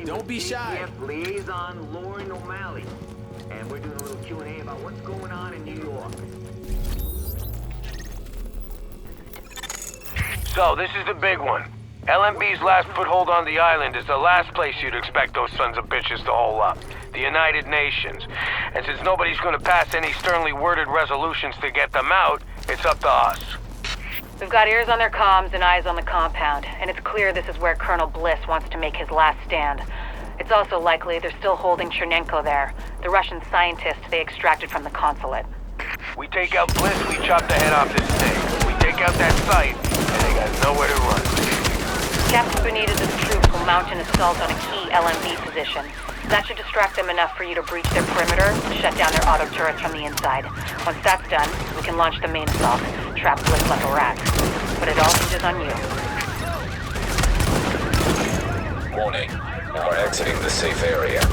Don't be shy. Liaison Lauren O'Malley, and we're doing a little Q&A about what's going on in New York. So, this is the big one. LMB's last foothold on the island is the last place you'd expect those sons of bitches to hole up. The United Nations. And since nobody's gonna pass any sternly worded resolutions to get them out, it's up to us. We've got ears on their comms and eyes on the compound, and it's clear this is where Colonel Bliss wants to make his last stand. It's also likely they're still holding Chernenko there, the Russian scientist they extracted from the consulate. We take out Bliss, we chop the head off this thing. We take out that site, and they got nowhere to run. Captain Benitez's troops will mount an assault on a key LMV position. That should distract them enough for you to breach their perimeter and shut down their auto turrets from the inside. Once that's done, we can launch the main assault, trap Bliss like a rat. But it all hinges on you. Warning. We're exiting the safe area.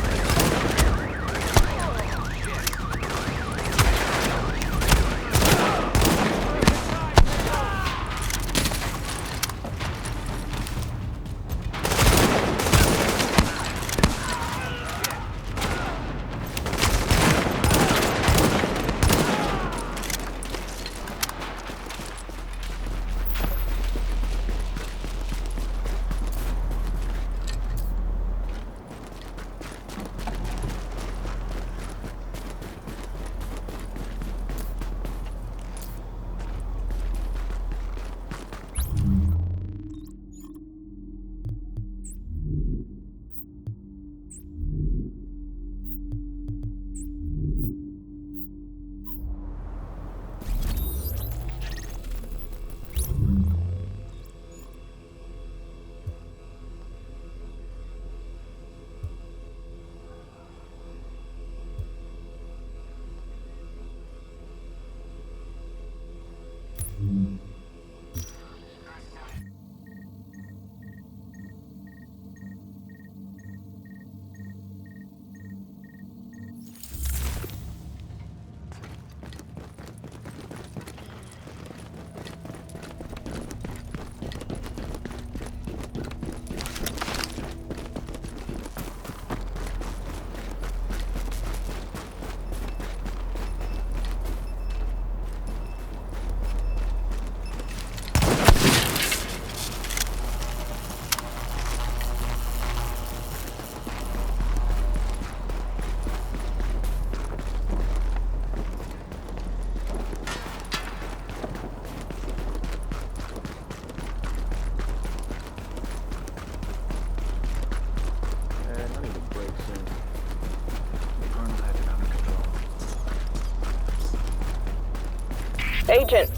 Agent,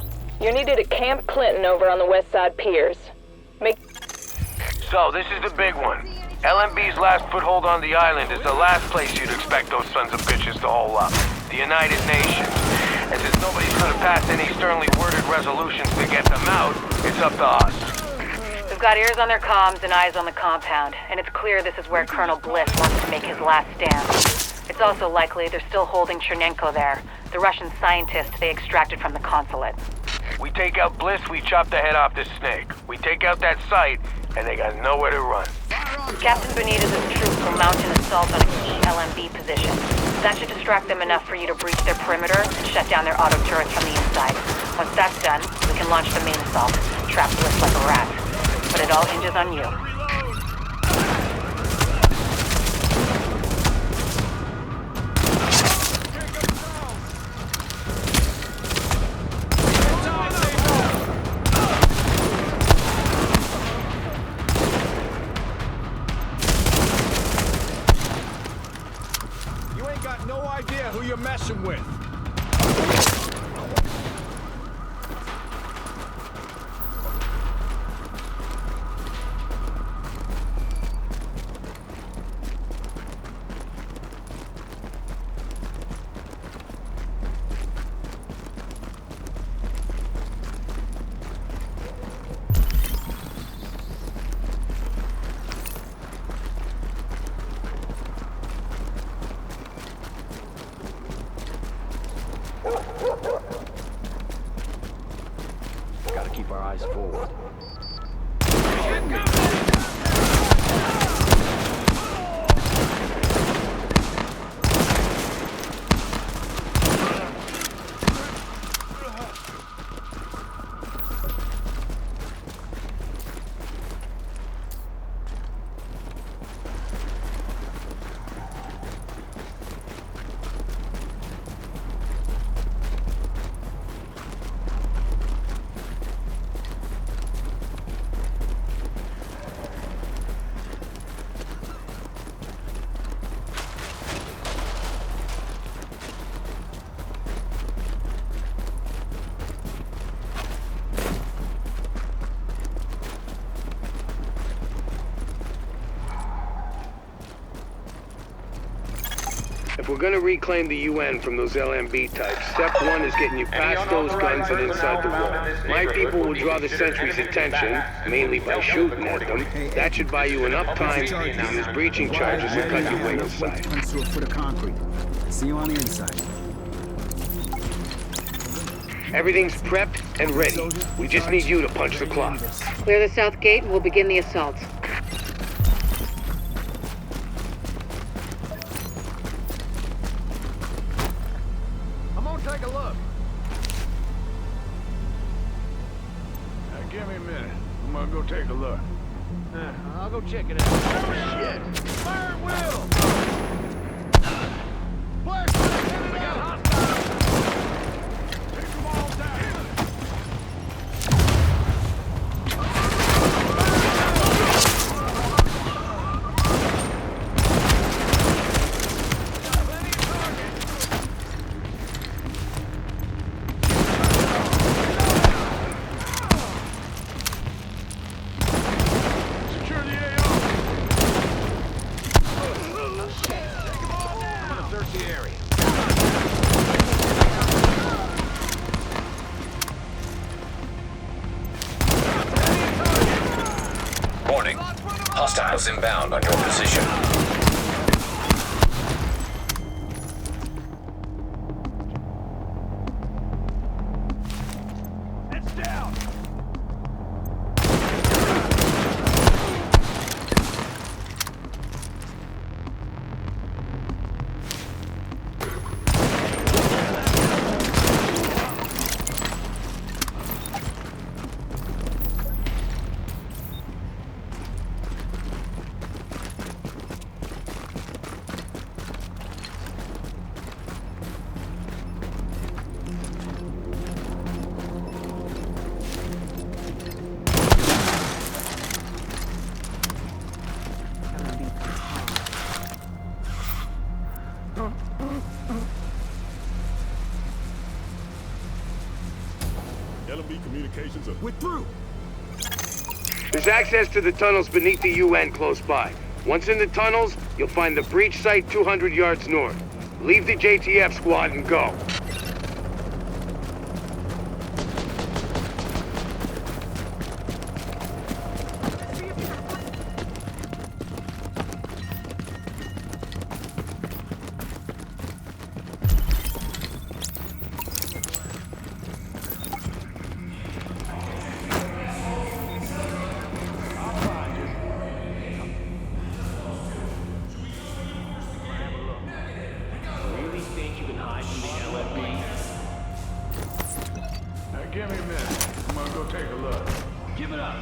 you're needed at Camp Clinton over on the West Side Piers. So, this is the big one. LMB's last foothold on the island is the last place you'd expect those sons of bitches to hole up. The United Nations. And since nobody's gonna pass any sternly worded resolutions to get them out, it's up to us. We've got ears on their comms and eyes on the compound, and it's clear this is where Colonel Bliss wants to make his last stand. It's also likely they're still holding Chernenko there, the Russian scientist they extracted from the consulate. We take out Bliss, we chop the head off this snake. We take out that site, and they got nowhere to run. Captain Benitez's troops will mount an assault on a key LMV position. That should distract them enough for you to breach their perimeter and shut down their auto turrets from the inside. Once that's done, we can launch the main assault, trap Bliss like a rat. But it all hinges on you. No idea who you're messing with. Gotta keep our eyes forward. If we're gonna reclaim the UN from those LMB types, step one is getting you past those guns and inside the wall. My people will draw the sentry's attention, mainly by shooting at them. That should buy you enough time to use breaching charges to cut your way inside. Punch through a foot of concrete. See you on the inside. Everything's prepped and ready. We just need you to punch the clock. Clear the south gate and we'll begin the assault. I'm gonna take a look. Now, give me a minute. I'm gonna go take a look. I'll go check it out. Shit! Fire at will! Flashback! We got hostiles! Take them all down! Plenty of targets! Secure the AO! Take them all down! I'm gonna search the area. Warning. Hostiles inbound on your position. It's down! LMB communications are... We're through. There's access to the tunnels beneath the UN close by. Once in the tunnels, you'll find the breach site 200 yards north. Leave the JTF squad and go. Really think you can hide from the LFB? Now, give me a minute. I'm gonna go take a look. Give it up.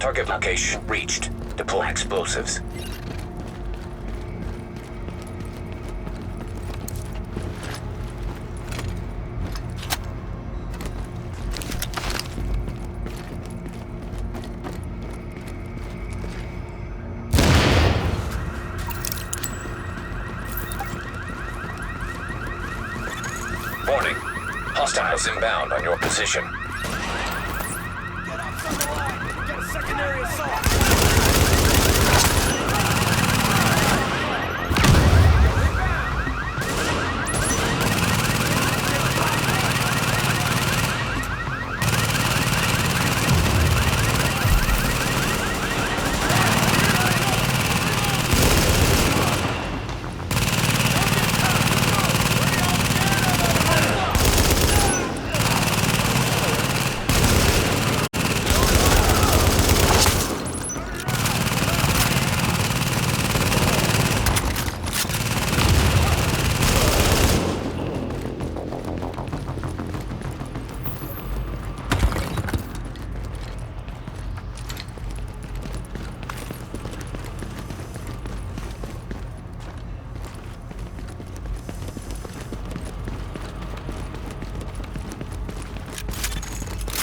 Target location reached. Deploy explosives. Warning. Hostiles inbound on your position. Get up from the line! Get a secondary assault!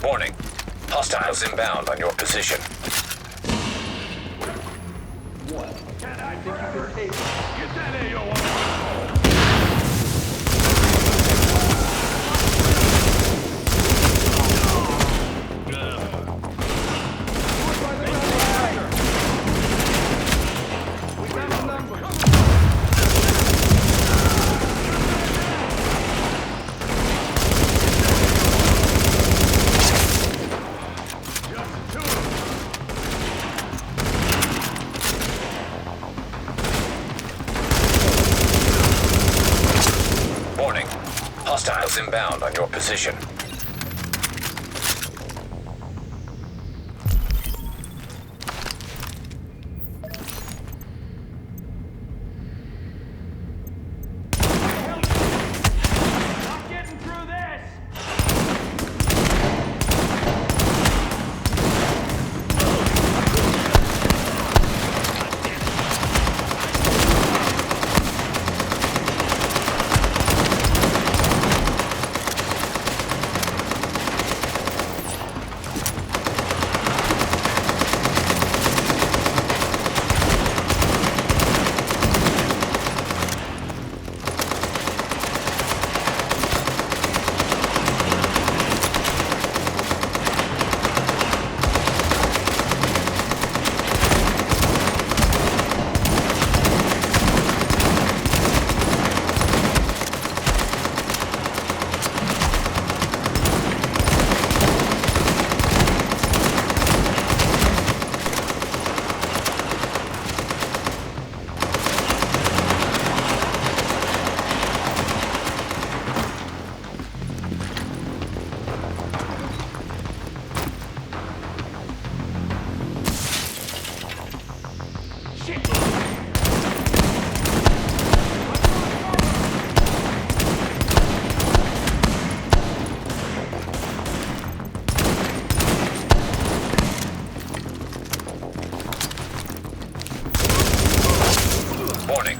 Warning. Hostiles inbound on your position. Get that AO on! Warning. Hostiles inbound on your position. Not getting through this! Warning.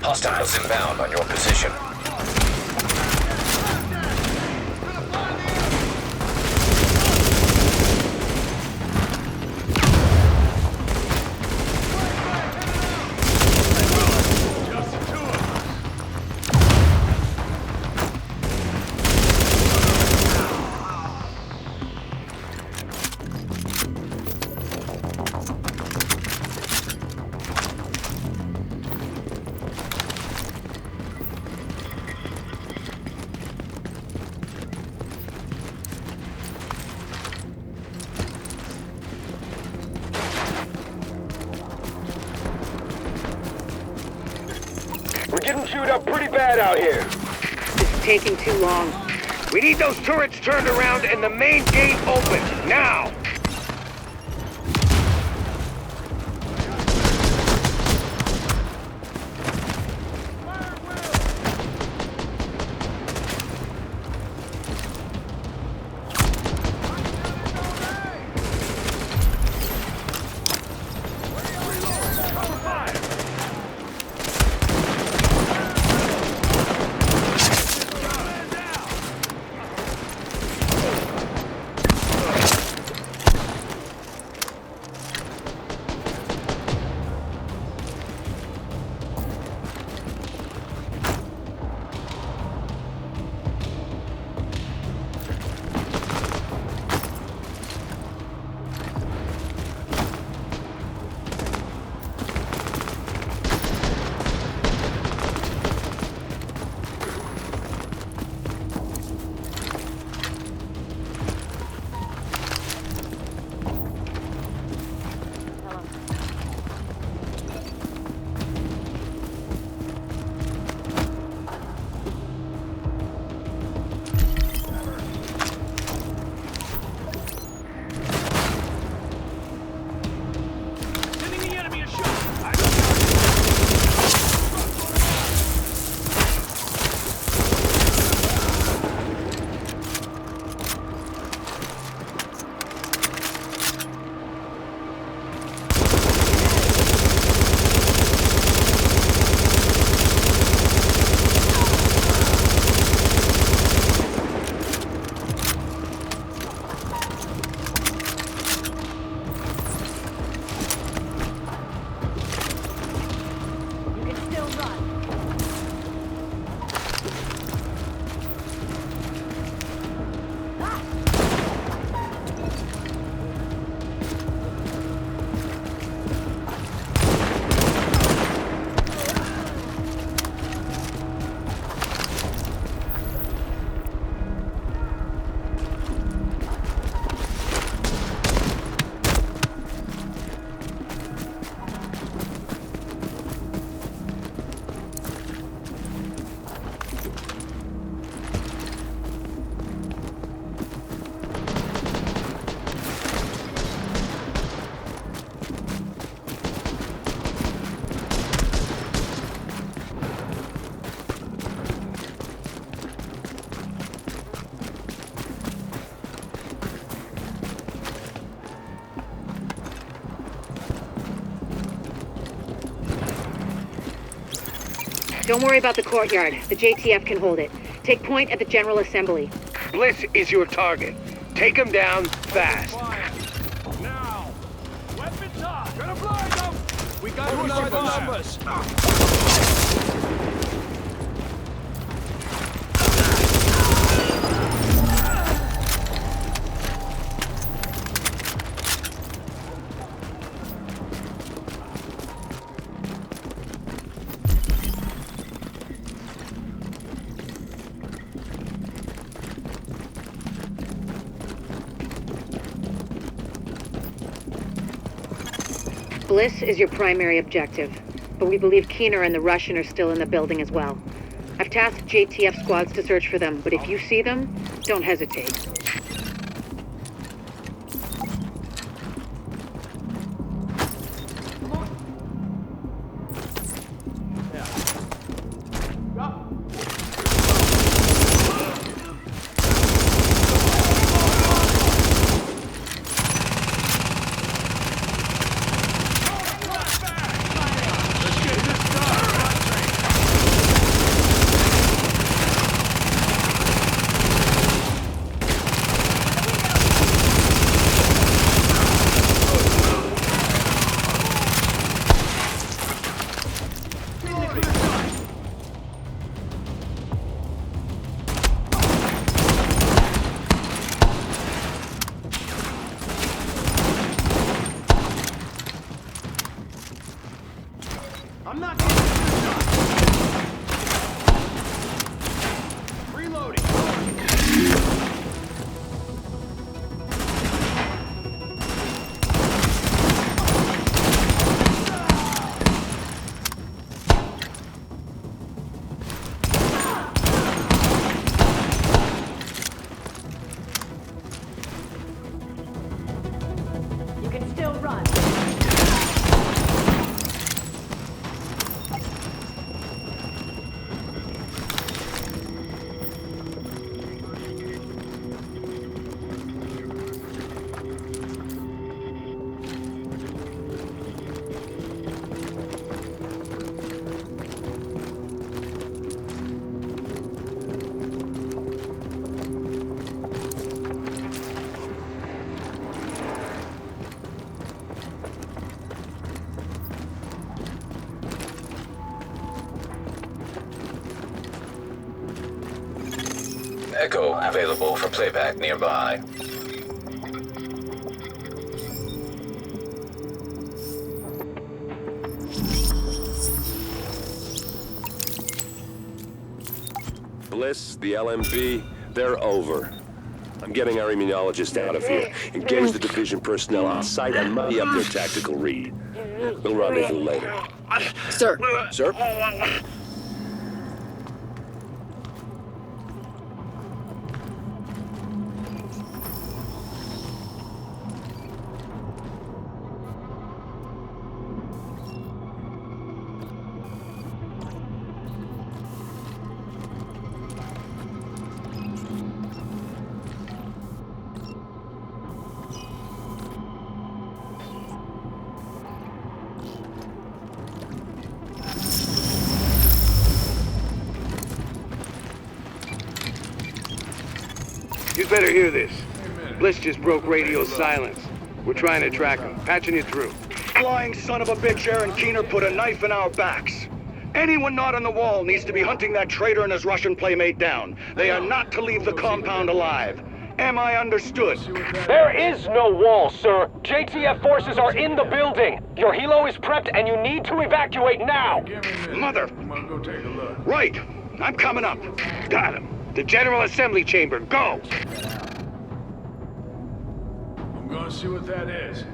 Hostiles inbound on your position. We're getting chewed up pretty bad out here. This is taking too long. We need those turrets turned around and the main gate open, now! Where Don't worry about the courtyard. The JTF can hold it. Take point at the General Assembly. Bliss is your target. Take him down fast. Now! Weapons up! Gonna blind them! We got to inside the numbers! Bliss is your primary objective, but we believe Keener and the Russian are still in the building as well. I've tasked JTF squads to search for them, but if you see them, don't hesitate. I'm not getting this shot. Reloading. You can still run. Echo available for playback nearby. Bliss, the LMB, they're over. I'm getting our immunologist out of here. Engage the division personnel on site and muddy up their tactical read. We'll rendezvous later. Sir. Sir? You'd better hear this. Bliss just broke radio silence. We're trying to track him. Patching you through. Flying son of a bitch, Aaron Keener put a knife in our backs. Anyone not on the wall needs to be hunting that traitor and his Russian playmate down. They are not to leave the compound alive. Am I understood? There is no wall, sir. JTF forces are in the building. Your helo is prepped and you need to evacuate now. Mother... I'm gonna go take a look. Right. I'm coming up. Got him. The General Assembly chamber. Go! I'm gonna see what that is.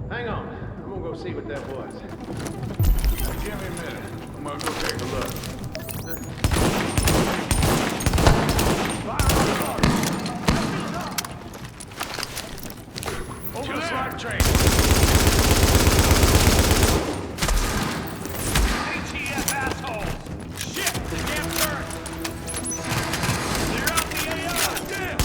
Hang on. I'm gonna go see what that was. Give me a minute. I'm gonna go take a look. Over the slot train. ATF assholes! Shit! The damn turret! Clear out the AO! Damn!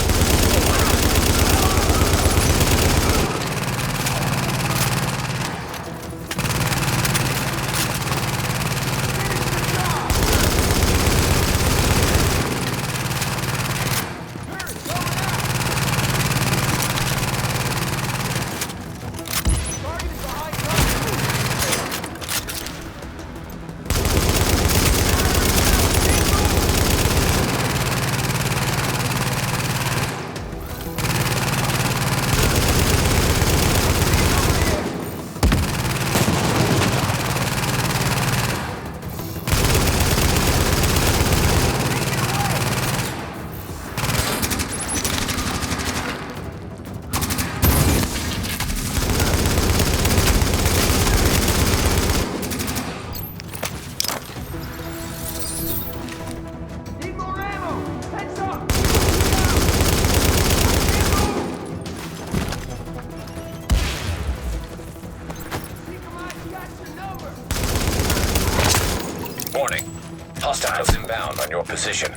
inbound on your position.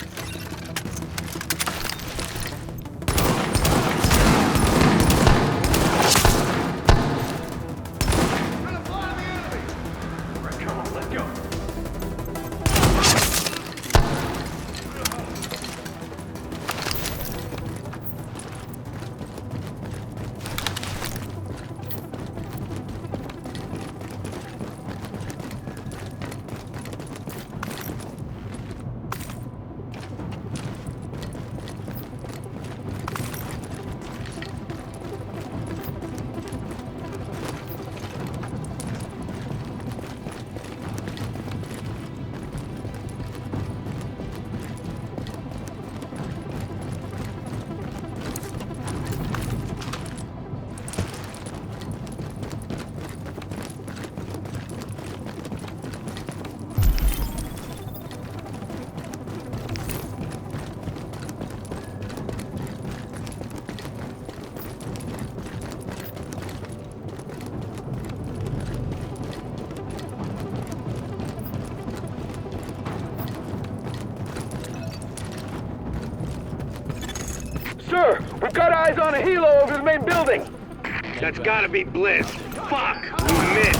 Sir, we've got eyes on a helo over the main building. That's gotta be Bliss. Fuck! We missed.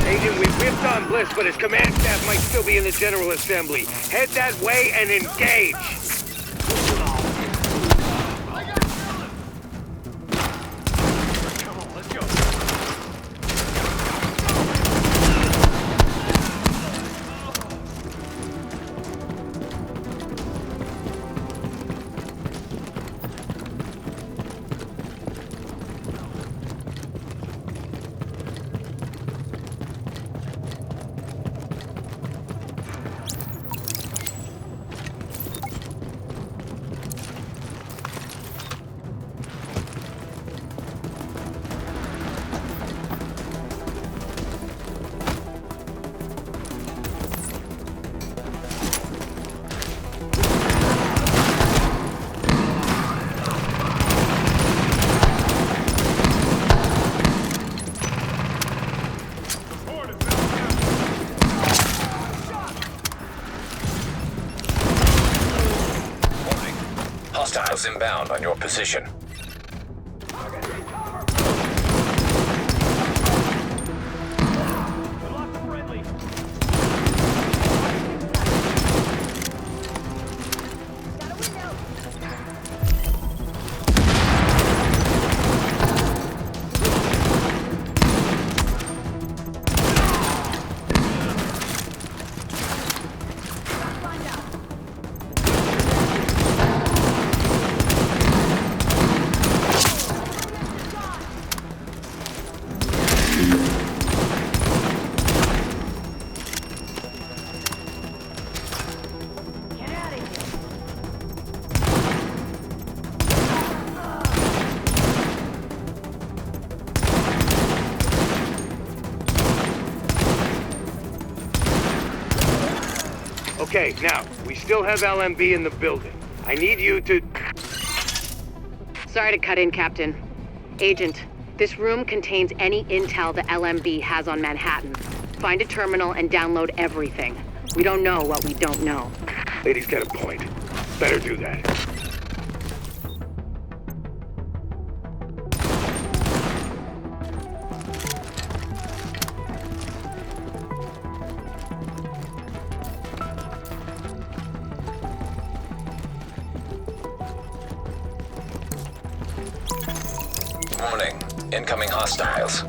Agent, we whipped on Bliss, but his command staff might still be in the General Assembly. Head that way and engage! Hostiles inbound on your position. Okay, now, we still have LMB in the building. I need you to... Sorry to cut in, Captain. Agent, this room contains any intel the LMB has on Manhattan. Find a terminal and download everything. We don't know what we don't know. Lady's got a point. Better do that. Warning. Incoming hostiles.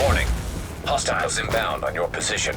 Warning. Hostiles inbound on your position.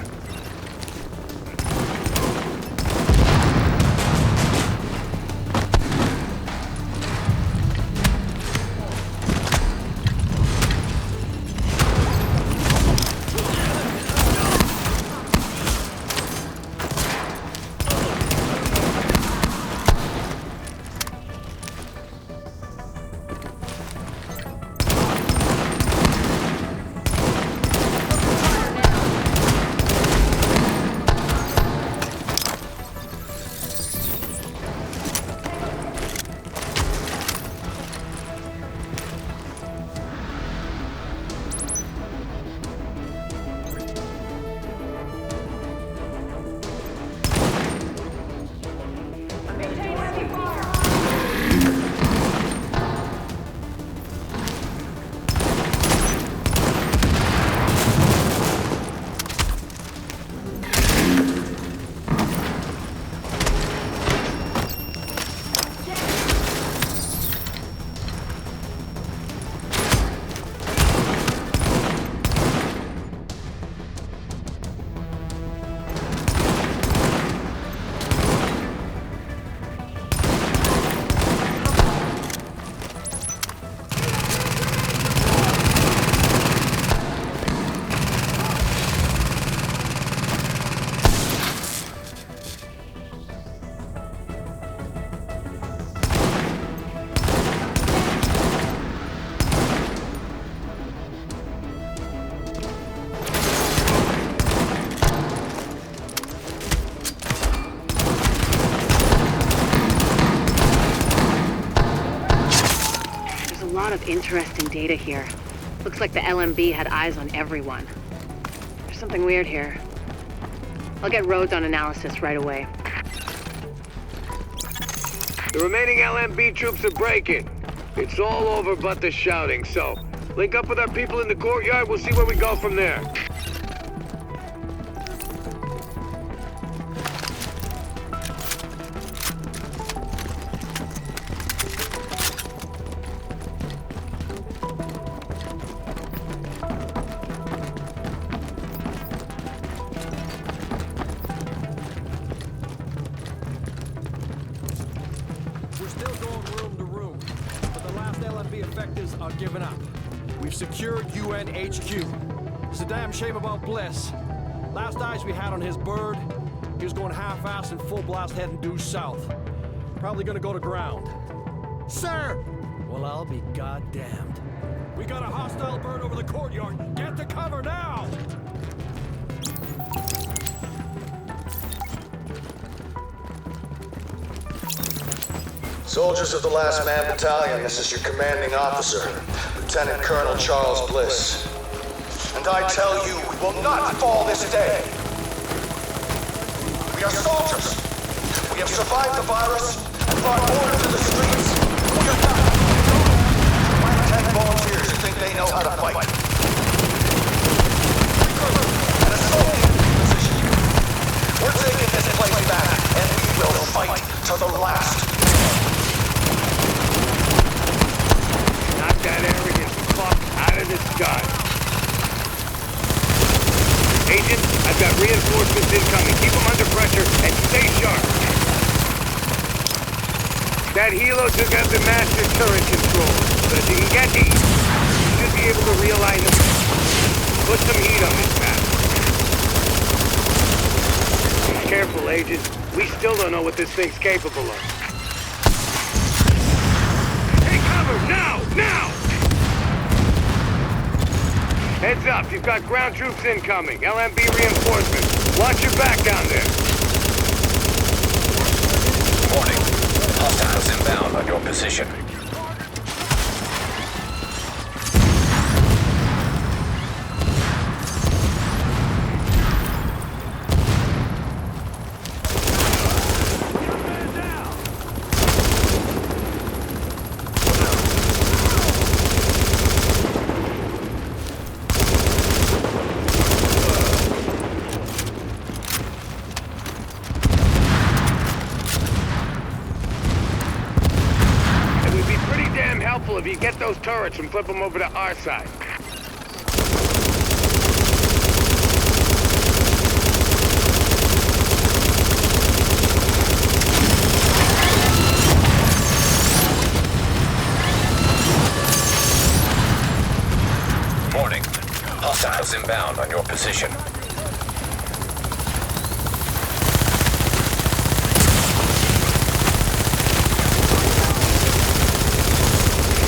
interesting data here. Looks like the LMB had eyes on everyone. There's something weird here. I'll get Rhodes on analysis right away. The remaining LMB troops are breaking. It's all over but the shouting, so link up with our people in the courtyard, we'll see where we go from there. Giving up. We've secured UN HQ. It's a damn shame about Bliss. Last eyes we had on his bird, he was going half-assed and full blast heading due south. Probably gonna go to ground. Sir! Well, I'll be goddamned. We got a hostile bird over the courtyard. Get to cover now! Soldiers of the Last Man Battalion, this is your commanding officer, Lieutenant Colonel Charles Bliss. And I tell you, we will not fall this day. We are soldiers. We have survived the virus and brought order to the streets. We are not. Find 10 volunteers who think they know how to fight. An assault position. We're taking this place back, and we will fight to the last. That arrogant fuck out of the sky. Agent, I've got reinforcements incoming. Keep them under pressure and stay sharp. That helo took out the master turret control, but if you can get these, you should be able to realign them. Put some heat on this map. Careful, Agent. We still don't know what this thing's capable of. Take cover, now! Now! Heads up, you've got ground troops incoming. LMB reinforcements. Watch your back down there. Warning. Hostiles inbound on your position. If you get those turrets and flip them over to our side. Warning. Hostiles inbound on your position.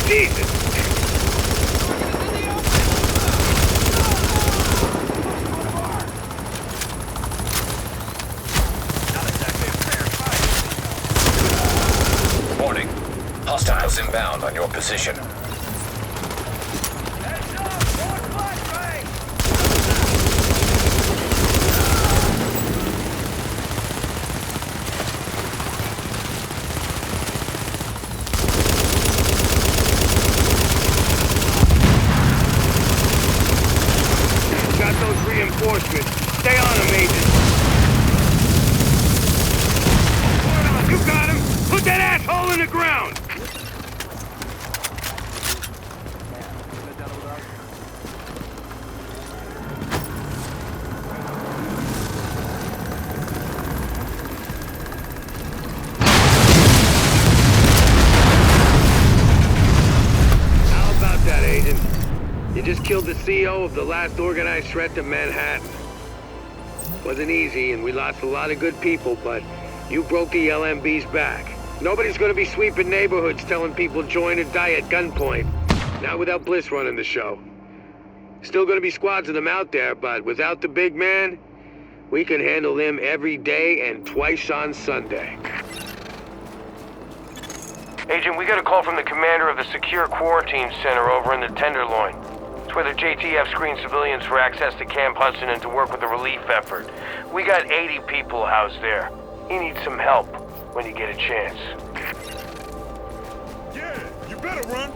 Jesus! Warning. Hostiles inbound on your position. Reinforcements. Stay on him, Agent. You got him! Put that asshole in the ground! How about that, Agent? You just killed the CEO of the last organized threat to Manhattan. Wasn't easy, and we lost a lot of good people, but you broke the LMB's back. Nobody's gonna be sweeping neighborhoods telling people join or die at gunpoint. Not without Bliss running the show. Still gonna be squads of them out there, but without the big man, we can handle them every day and twice on Sunday. Agent, we got a call from the commander of the Secure Quarantine Center over in the Tenderloin. It's where the JTF screens civilians for access to Camp Hudson and to work with the relief effort. We got 80 people housed there. He needs some help when you get a chance. Yeah, you better run.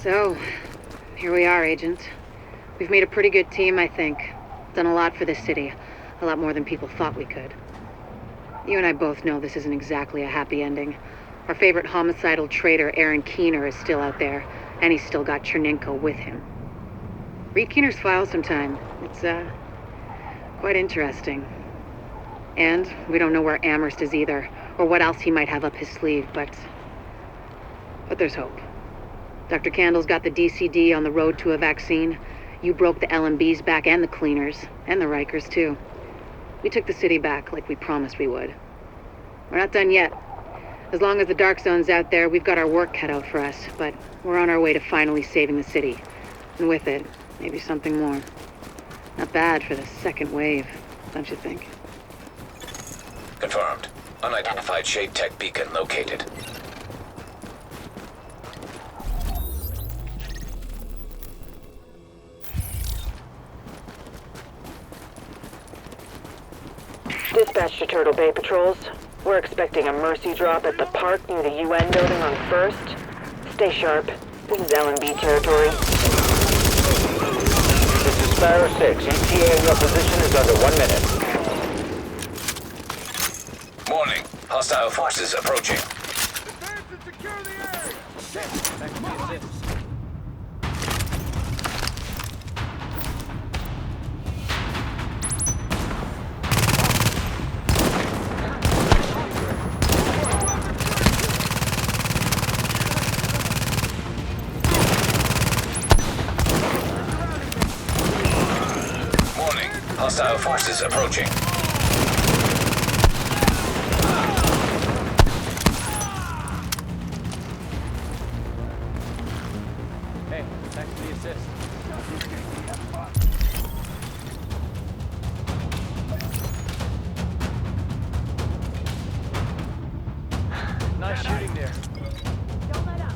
So, here we are, Agent. We've made a pretty good team, I think. Done a lot for this city. A lot more than people thought we could. You and I both know this isn't exactly a happy ending. Our favorite homicidal traitor, Aaron Keener, is still out there, and he's still got Chernenko with him. Read Keener's file sometime. It's, quite interesting. And we don't know where Amherst is either, or what else he might have up his sleeve, but there's hope. Dr. Candle's got the DCD on the road to a vaccine. You broke the LMB's back and the cleaners, and the Rikers too. We took the city back like we promised we would. We're not done yet. As long as the Dark Zone's out there, we've got our work cut out for us, but we're on our way to finally saving the city. And with it, maybe something more. Not bad for the second wave, don't you think? Confirmed. Unidentified Shade Tech beacon located. Dispatch to Turtle Bay patrols. We're expecting a mercy drop at the park near the UN building on 1st. Stay sharp. This is LMB territory. This is Sparrow 6. ETA in your position is under 1 minute. Morning. Hostile forces approaching. Advance and secure the area! Shit! Back to the assist. Hostile forces approaching. Hey, thanks for the assist. Nice shooting there. Don't let up.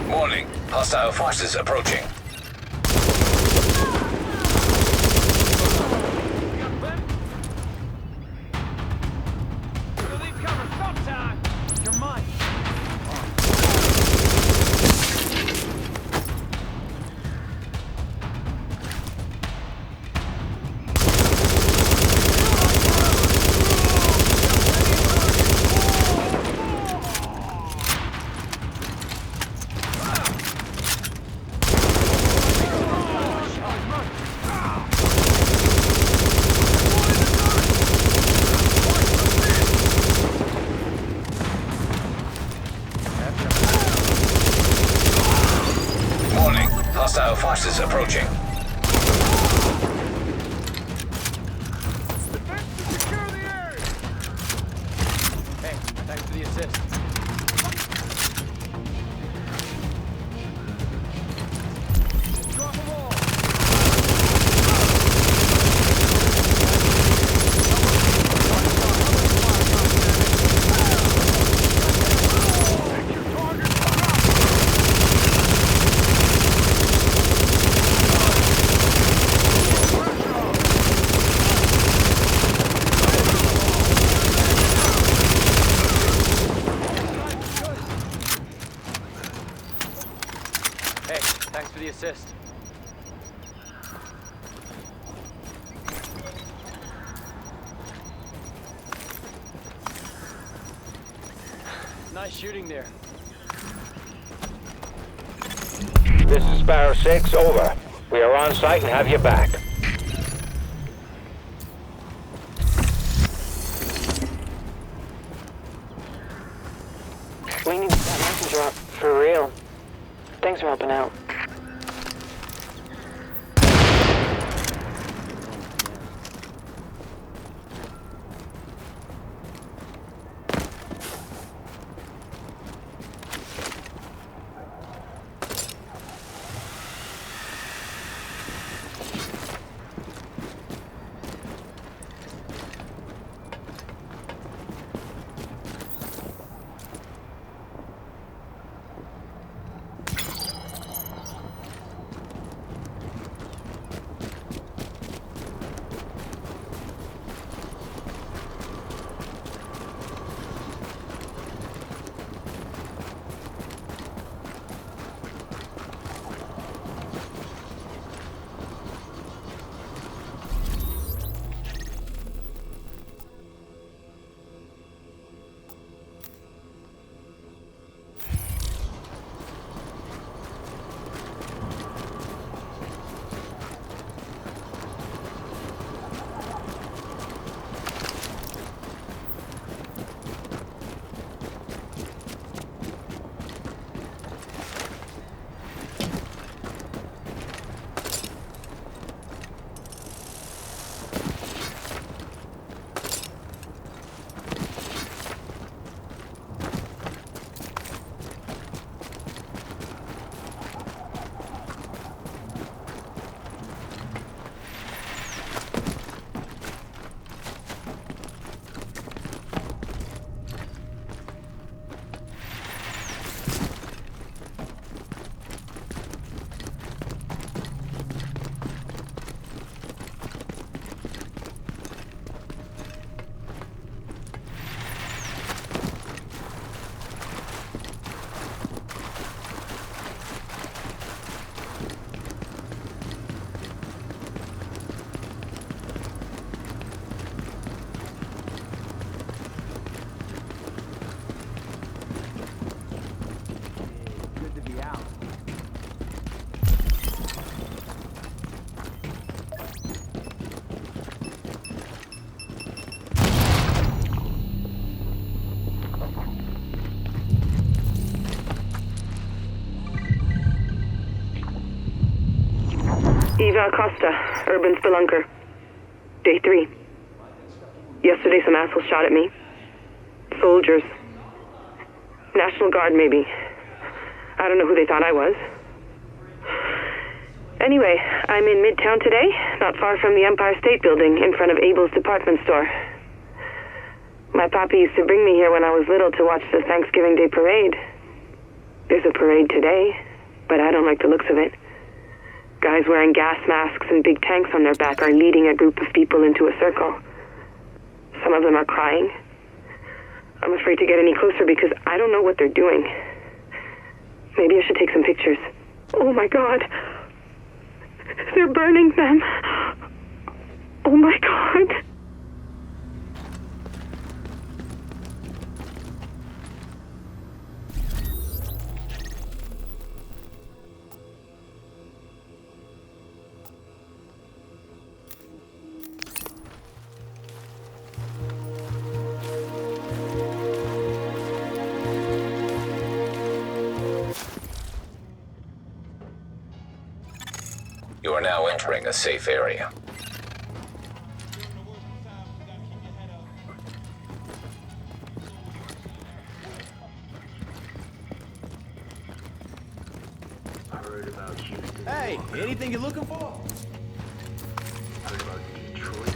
Warning. Hostile forces approaching. You're mine. Hostile forces approaching. Hey, thanks for the assist. Drop them all! Hey, thanks for the assist. Nice shooting there. This is Sparrow 6, over. We are on site and have your back. We need that messenger up, for real. Thanks for helping out. Eva Acosta, Urban Spelunker. Day 3. Yesterday some assholes shot at me. Soldiers. National Guard, maybe. I don't know who they thought I was. Anyway, I'm in Midtown today, not far from the Empire State Building, in front of Abel's department store. My papi used to bring me here when I was little to watch the Thanksgiving Day parade. There's a parade today, but I don't like the looks of it. Guys wearing gas masks and big tanks on their back are leading a group of people into a circle. Some of them are crying. I'm afraid to get any closer because I don't know what they're doing. Maybe I should take some pictures. Oh my God. They're burning them. Oh my God. You are now entering a safe area. I heard about Houston. Hey, anything you're looking for? I heard about Detroit.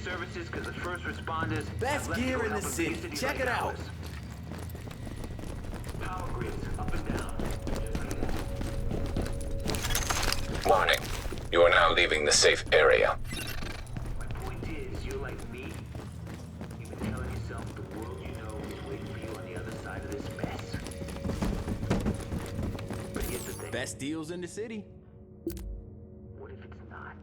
Services because the first responders Best gear in the city. Check it out. Power grids up and down. Warning. You are now leaving the safe area. My point is, you're like me. You've been telling yourself the world you know is waiting for you on the other side of this mess. But here's the thing. Best deals in the city. What if it's not?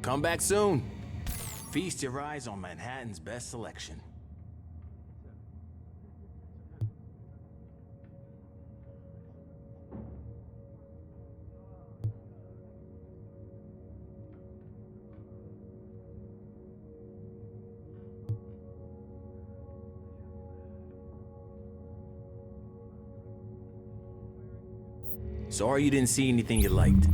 Come back soon. Feast your eyes on Manhattan's best selection. Sorry you didn't see anything you liked.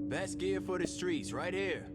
Best gear for the streets, right here.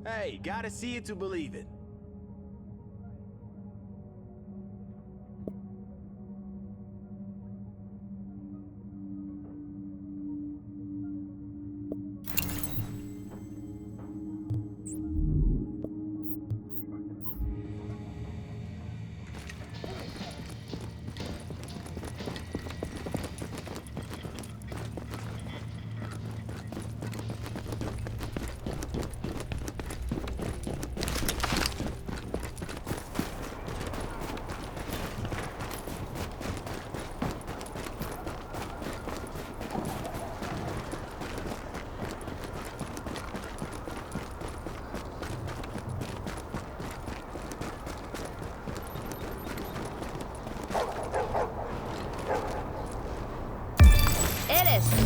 Hey, gotta see it to believe it.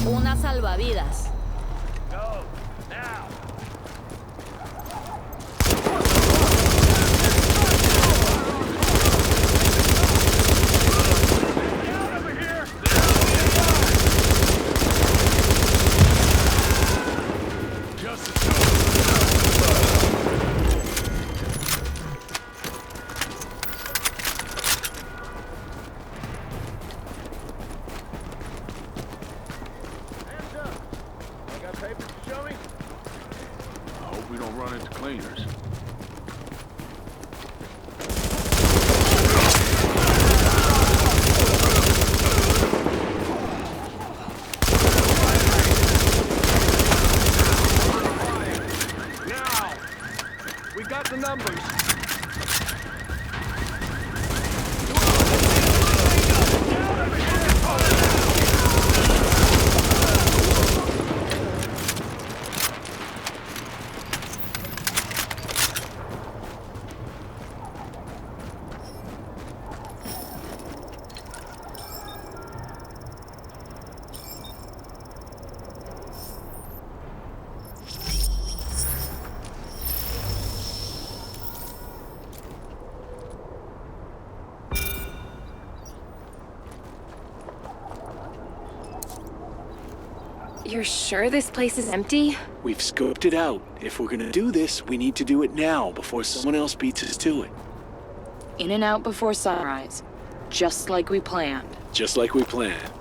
Una salvavidas. Go, now. cleaners. Now! We got the numbers. You're sure this place is empty? We've scoped it out. If we're gonna do this, we need to do it now, before someone else beats us to it. In and out before sunrise. Just like we planned. Just like we planned.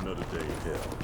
Another day in hell.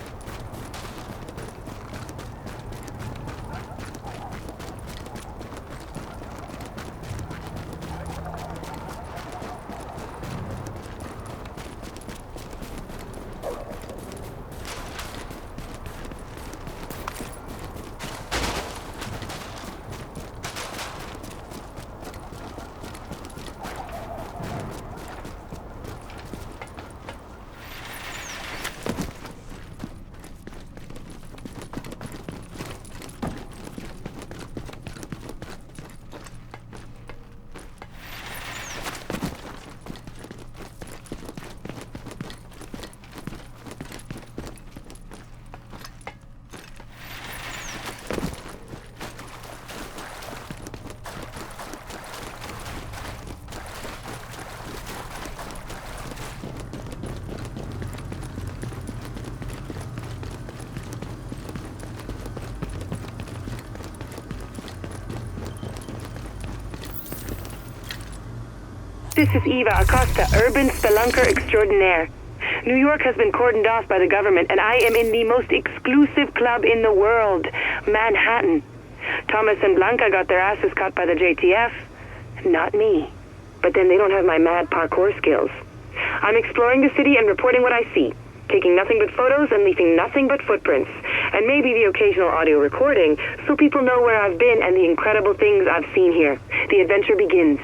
This is Eva Acosta, urban spelunker extraordinaire. New York has been cordoned off by the government, and I am in the most exclusive club in the world, Manhattan. Thomas and Blanca got their asses cut by the JTF. Not me. But then they don't have my mad parkour skills. I'm exploring the city and reporting what I see, taking nothing but photos and leaving nothing but footprints, and maybe the occasional audio recording, so people know where I've been and the incredible things I've seen here. The adventure begins.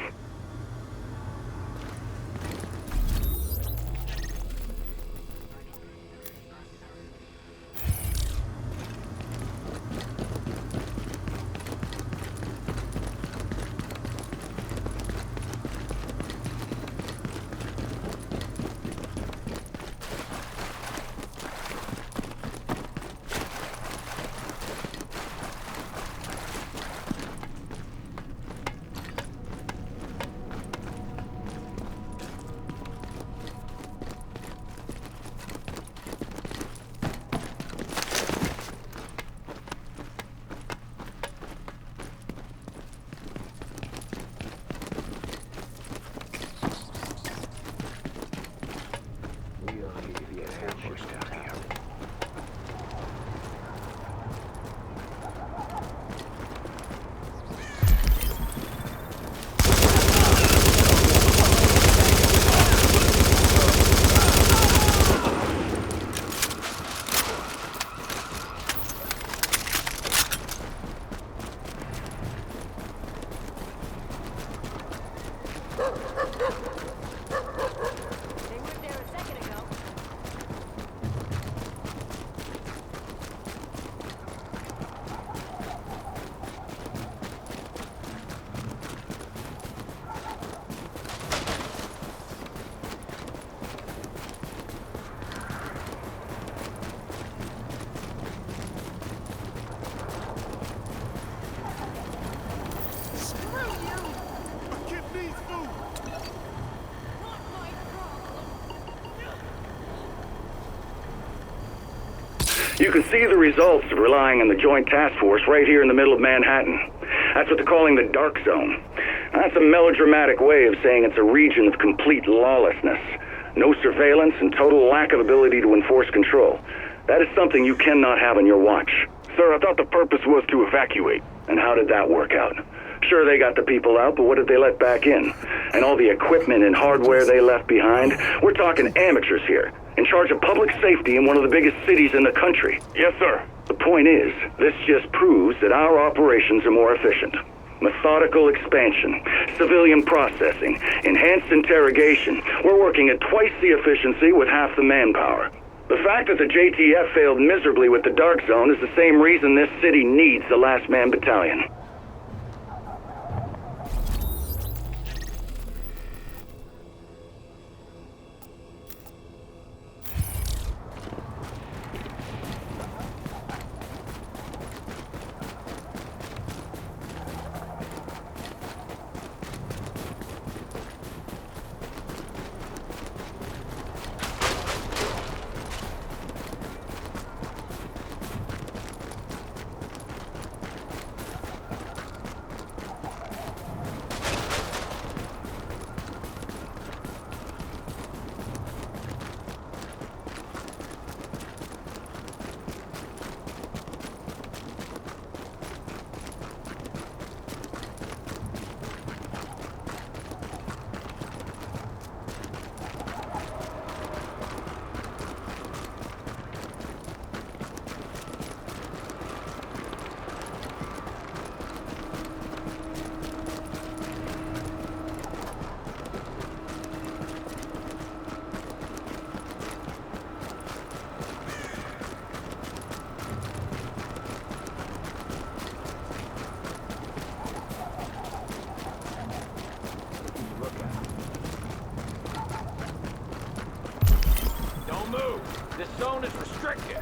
You can see the results of relying on the Joint Task Force right here in the middle of Manhattan. That's what they're calling the Dark Zone. That's a melodramatic way of saying it's a region of complete lawlessness. No surveillance and total lack of ability to enforce control. That is something you cannot have on your watch. Sir, I thought the purpose was to evacuate. And how did that work out? Sure, they got the people out, but what did they let back in? And all the equipment and hardware they left behind? We're talking amateurs here, in charge of public safety in one of the biggest cities in the country. Yes, sir. The point is, this just proves that our operations are more efficient. Methodical expansion, civilian processing, enhanced interrogation. We're working at twice the efficiency with half the manpower. The fact that the JTF failed miserably with the Dark Zone is the same reason this city needs the Last Man Battalion. This zone is restricted.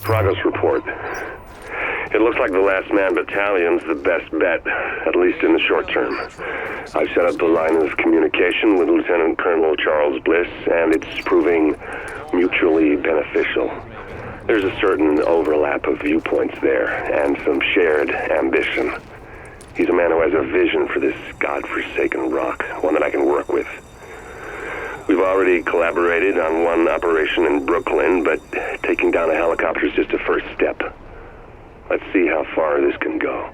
Progress report. It looks like the Last Man Battalion's the best bet, at least in the short term. I've set up the line of communication with Lieutenant Colonel Charles Bliss, and it's proving mutually beneficial. There's a certain overlap of viewpoints there, and some shared ambition. He's a man who has a vision for this godforsaken rock, one that I can work with. We've already collaborated on one operation in Brooklyn, but taking down a helicopter is just a first step. Let's see how far this can go.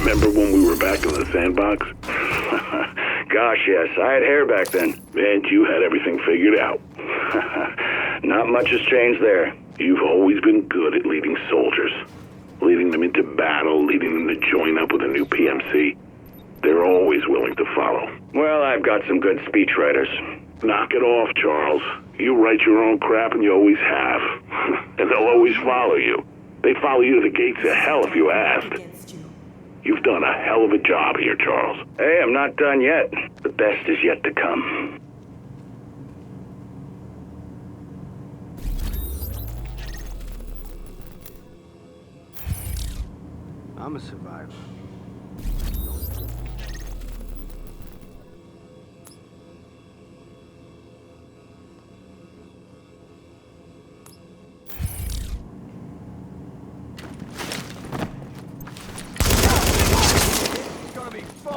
Remember when we were back in the sandbox? Gosh, yes. I had hair back then. And you had everything figured out. Not much has changed there. You've always been good at leading soldiers. Leading them into battle, leading them to join up with a new PMC. They're always willing to follow. Well, I've got some good speechwriters. Knock it off, Charles. You write your own crap and you always have. And they'll always follow you. They follow you to the gates of hell if you asked. You've done a hell of a job here, Charles. Hey, I'm not done yet. The best is yet to come. I'm a survivor.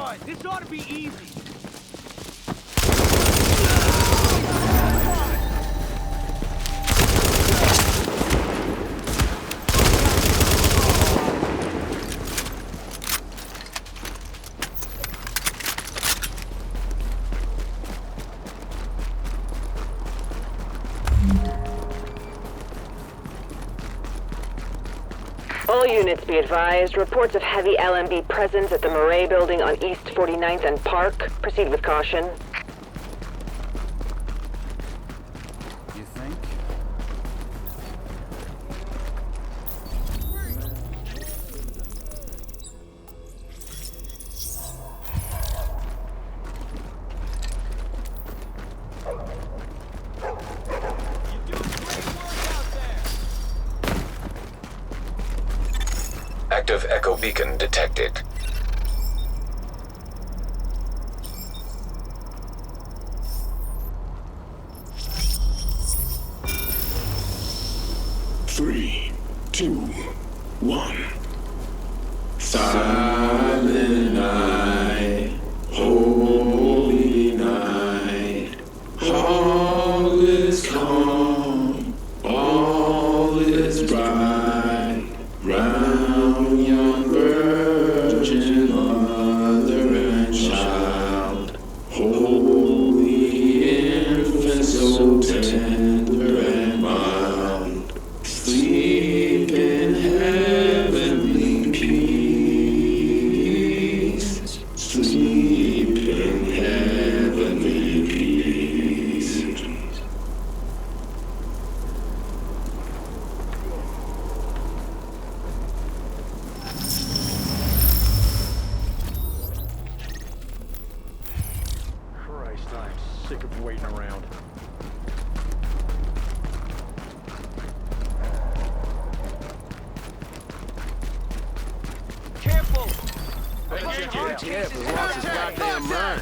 on! This ought to be easy! All units be advised. Reports of heavy LMB presence at the Murray building on East 49th and Park. Proceed with caution. You think? Active echo beacon detected. Three, two, one. Silent night, holy night. All is calm, all is bright. Round young virgin mother and child, holy infant so tender and mild, sleep in heavenly peace, sleep in heavenly peace. Christ, I'm sick of waiting around. Careful! JTF has lost his goddamn mind.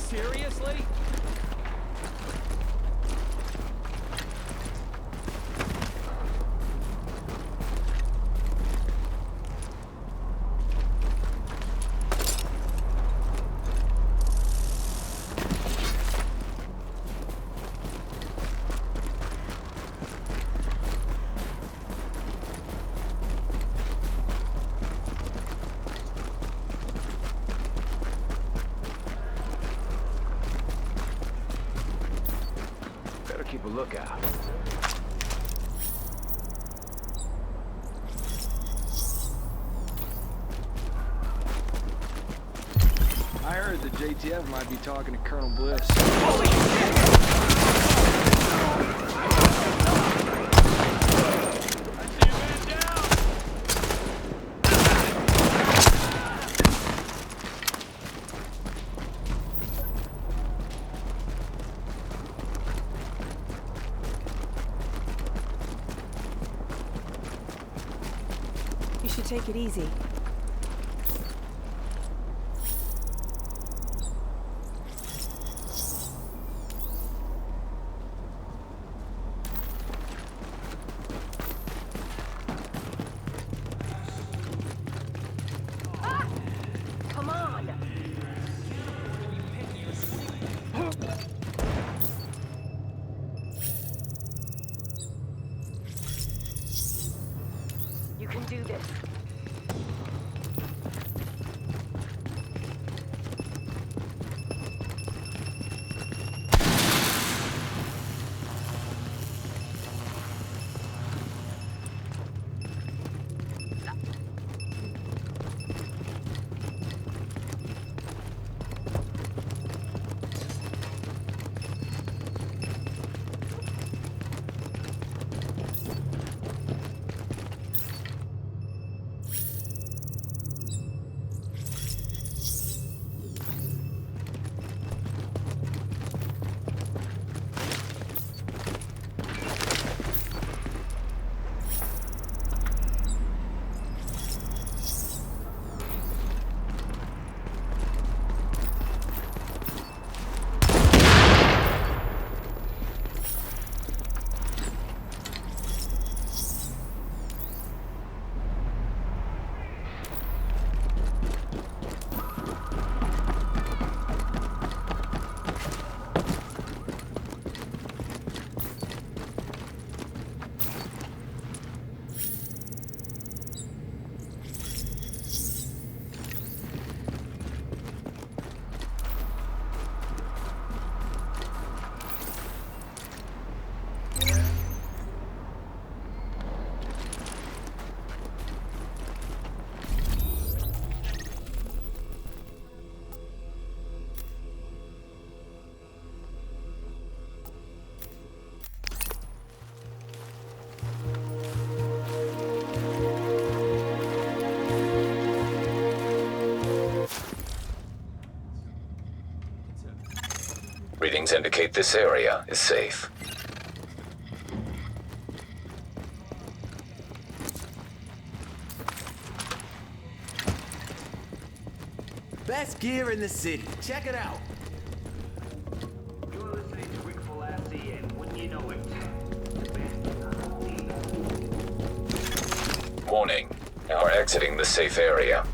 Seriously? Better keep a lookout. I heard the JTF might be talking to Colonel Bliss. You should take it easy. Come on! can do this. Readings indicate this area is safe. Best gear in the city. Check it out. You're listening to Rick Falassi, and wouldn't you know it, Warning. You are exiting the safe area.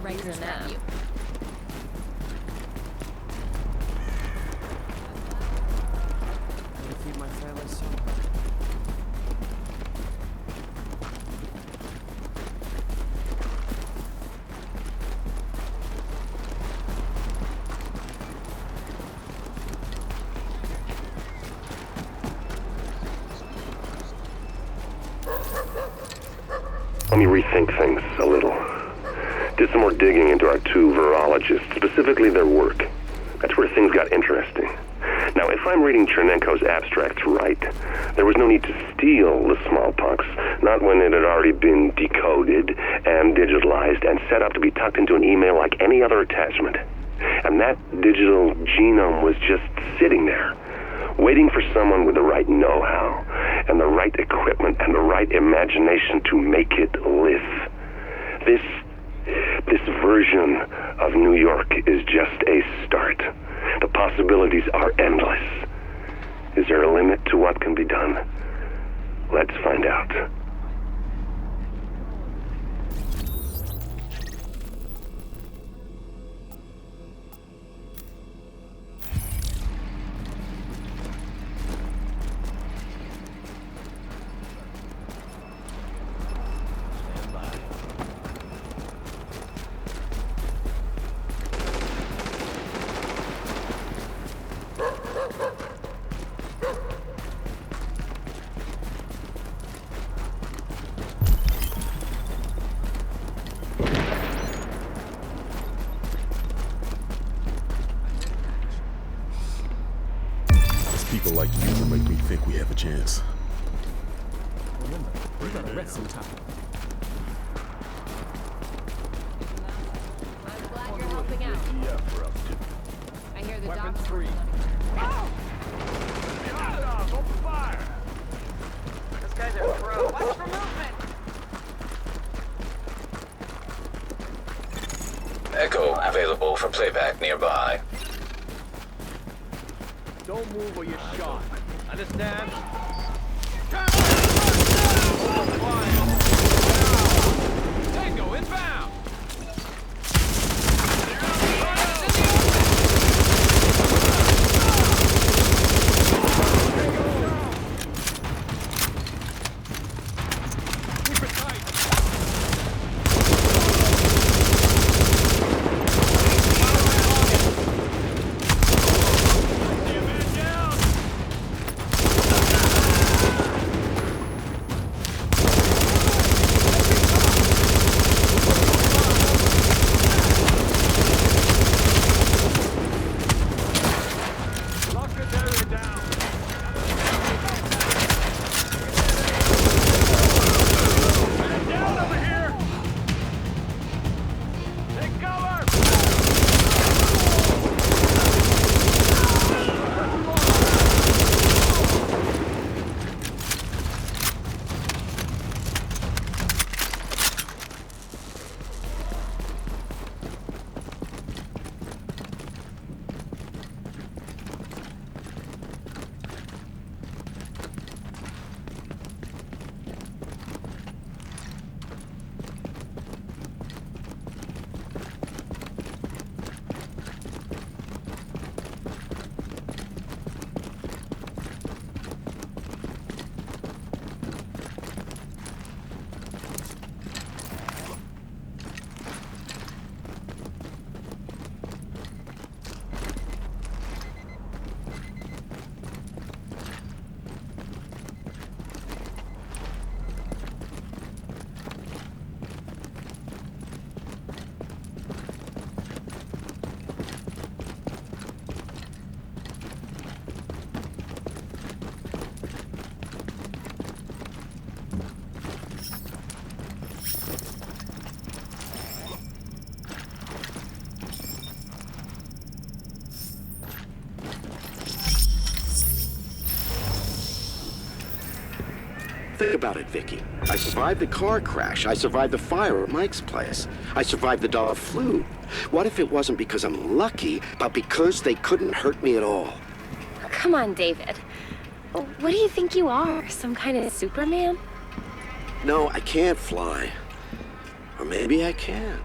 Right to snap you. Feed my family soon. Let me rethink things a little. Did some more digging into our two virologists, specifically their work. That's where things got interesting. Now, if I'm reading Chernenko's abstracts right, there was no need to steal the smallpox, not when it had already been decoded and digitalized and set up to be tucked into an email like any other attachment. And that digital genome was just sitting there, waiting for someone with the right know-how and the right equipment and the right imagination to make it live. This version of New York is just a start. The possibilities are endless. Is there a limit to what can be done? Let's find out. People like you to make me think we have a chance. Remember, we gotta rest some time. I'm glad you're helping out. I hear the Weapon doc's 3. Oh! The outlaws, open fire! Those guys are pro. Watch for movement! Echo available for playback nearby. Don't move or you're shot. Understand? Tango inbound! Keep it tight! Think about it, Vicky. I survived the car crash. I survived the fire at Mike's place. I survived the dog flu. What if it wasn't because I'm lucky, but because they couldn't hurt me at all? Come on, David. What do you think you are? Some kind of Superman? No, I can't fly. Or maybe I can.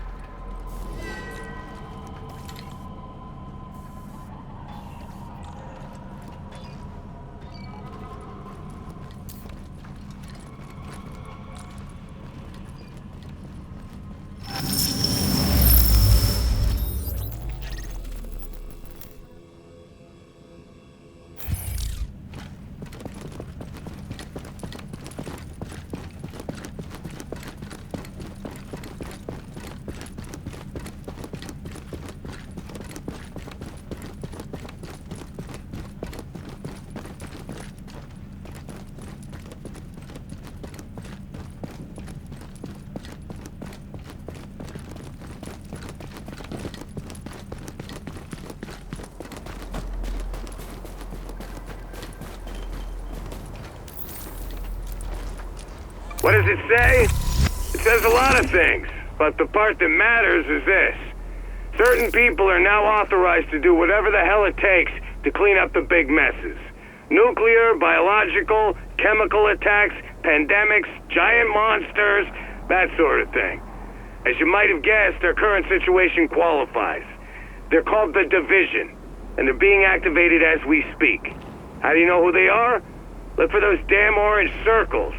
What does it say? It says a lot of things, but the part that matters is this. Certain people are now authorized to do whatever the hell it takes to clean up the big messes. Nuclear, biological, chemical attacks, pandemics, giant monsters, that sort of thing. As you might have guessed, their current situation qualifies. They're called the Division, and they're being activated as we speak. How do you know who they are? Look for those damn orange circles.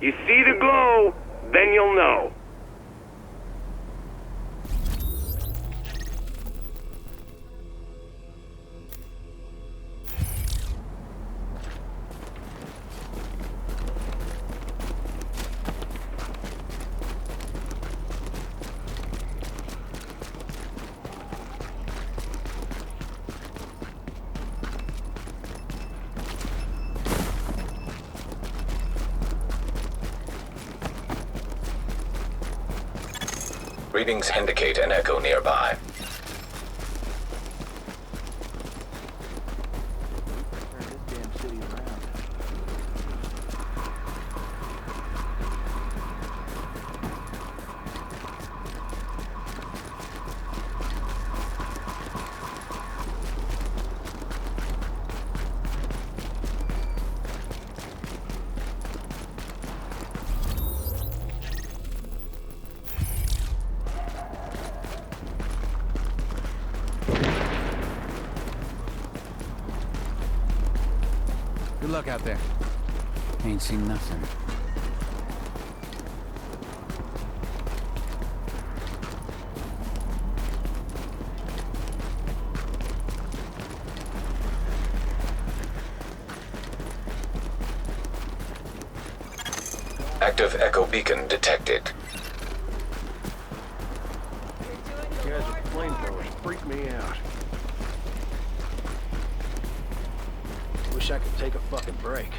You see the glow, then you'll know. Readings indicate an echo nearby. Good luck out there. Ain't seen nothing. Active echo beacon detected. You guys are flamethrowers. Freak me out. Wish I could take a fucking break.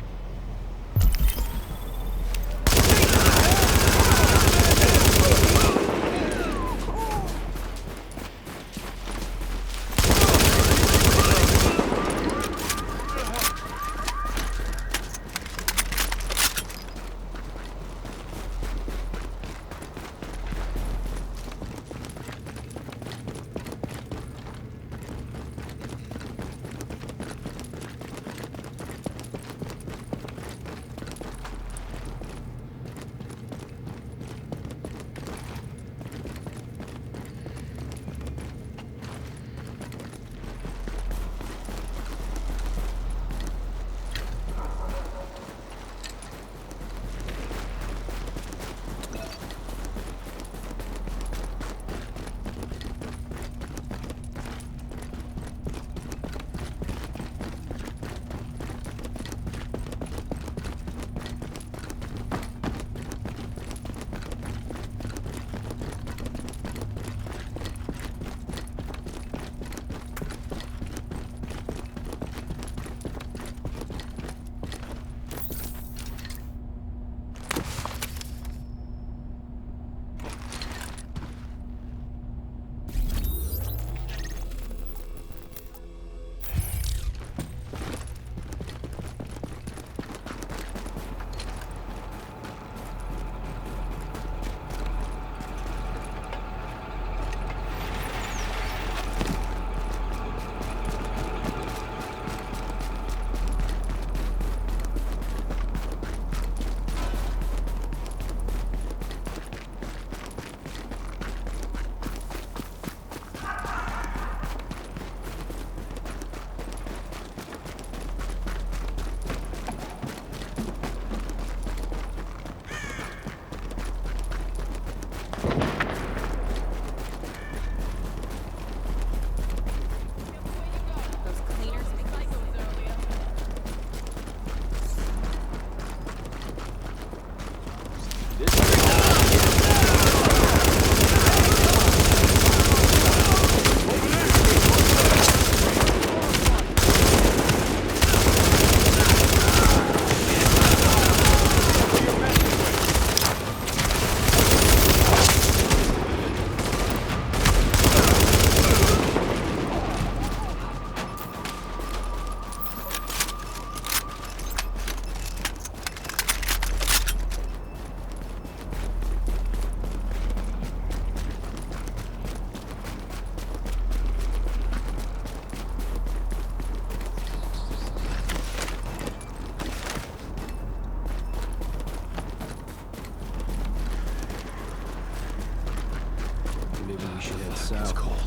should head south. It's cold.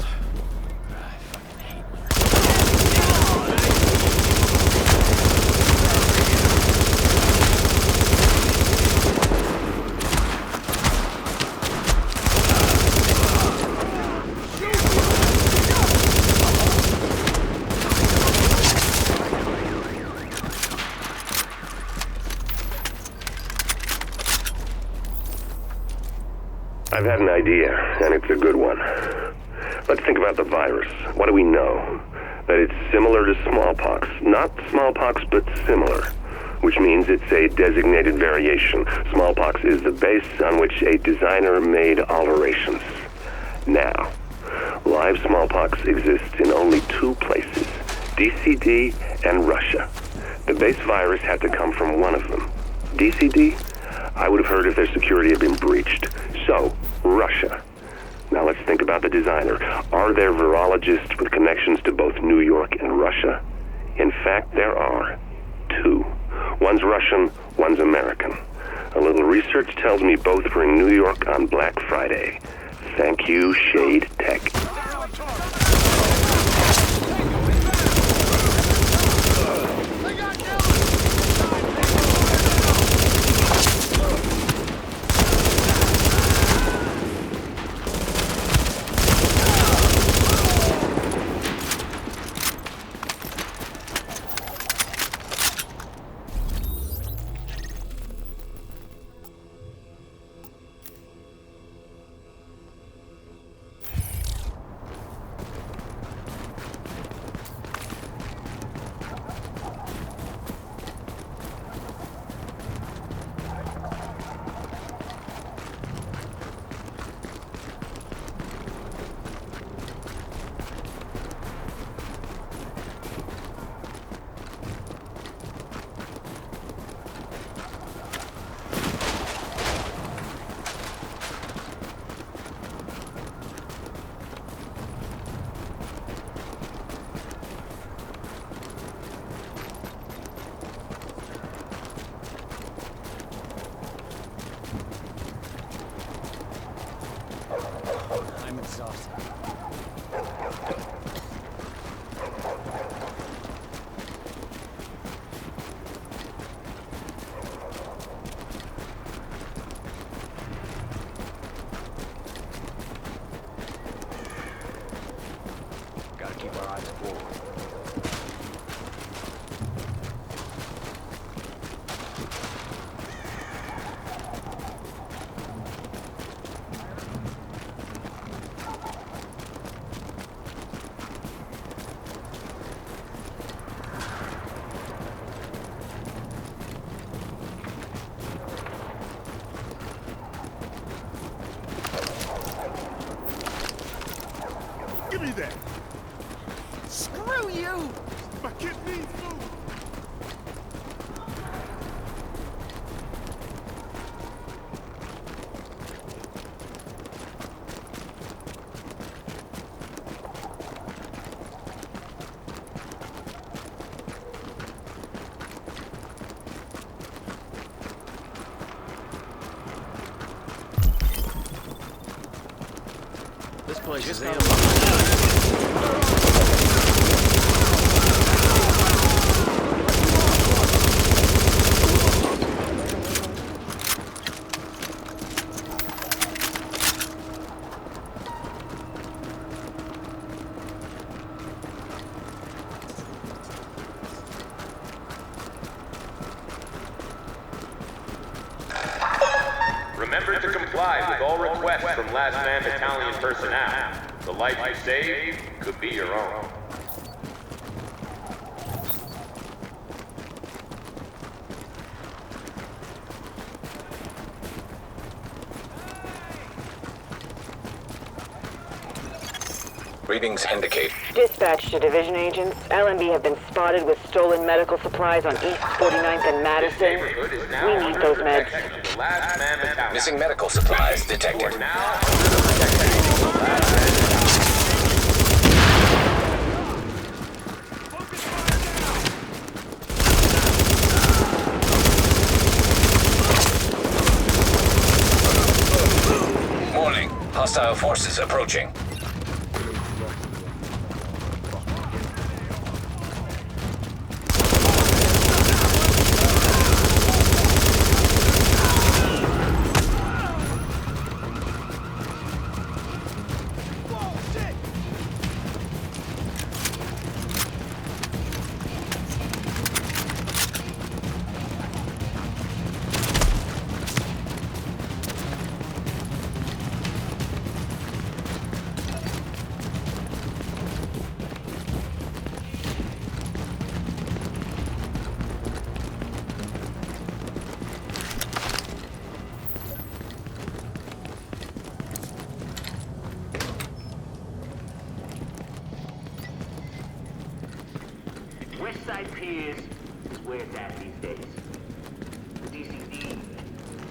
I've had an idea, and it's a good one. Let's think about the virus. What do we know? That it's similar to smallpox. Not smallpox, but similar. Which means it's a designated variation. Smallpox is the base on which a designer made alterations. Now, live smallpox exists in only 2 places, DCD and Russia. The base virus had to come from one of them. DCD? I would have heard if their security had been breached. So, Russia. Now let's think about the designer. Are there virologists with connections to both New York and Russia? In fact, there are 2. One's Russian, one's American. A little research tells me both were in New York on Black Friday. Thank you, Shade Tech. I'm exhausted. Gotta keep our eyes forward. Give me that! Screw you! My kid needs food! This place is Remember to comply with all requests from last man battalion personnel. The life you save could be your own. Readings indicate. Dispatch to division agents. LMB have been spotted with stolen medical supplies on East 49th and Madison. We need those meds. Missing medical supplies detected. Warning. Hostile Forces approaching. West Side Piers is where it's at these days.